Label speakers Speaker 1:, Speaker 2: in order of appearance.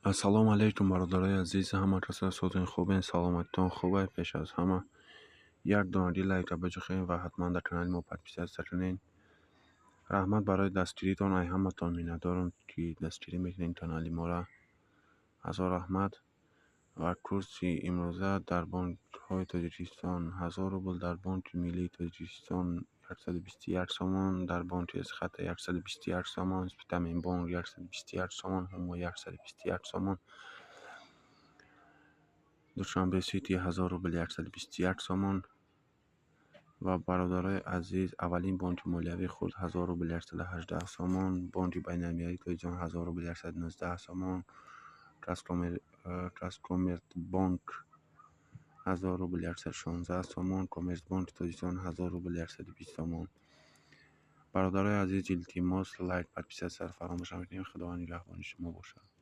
Speaker 1: السلام علیکم برادرای عزیز، همه کسا صوتین خوبین، سلامتتان خوبه. پیش از همه یک دانه لایک بجخین و حتما در کانال ما پادپیس کنین. رحمت برای دستگیریتان، ای همتان میندارم که دستگیری میکنین کانال ما را. هزار رحمت. و کورسی امروزه در بانک های تاجیکستان 1000 روبل، در بانک ملی تاجیکستان 121 سامان، در بانک از خط 121 سامان، سپتامین بانک 121 سامان، همو 121 سامان، دوشنبه سیتی 1000 روبل 121 سامان. و برادرای عزیز اولین بانک مالیوی خود 1000 روبل 118 سامان، بانک بین‌المللی تاجیکستان 1000 روبل 119 سامان، تراست کامرس بانک 1000 روبل 116 سامان، کامرس بانک تاجیکستان 1000 روبل 120 سامان. برادرای عزیز التماس لایک پادپیس سر فراموش نکنید. خداوند نگهبان شما باشد.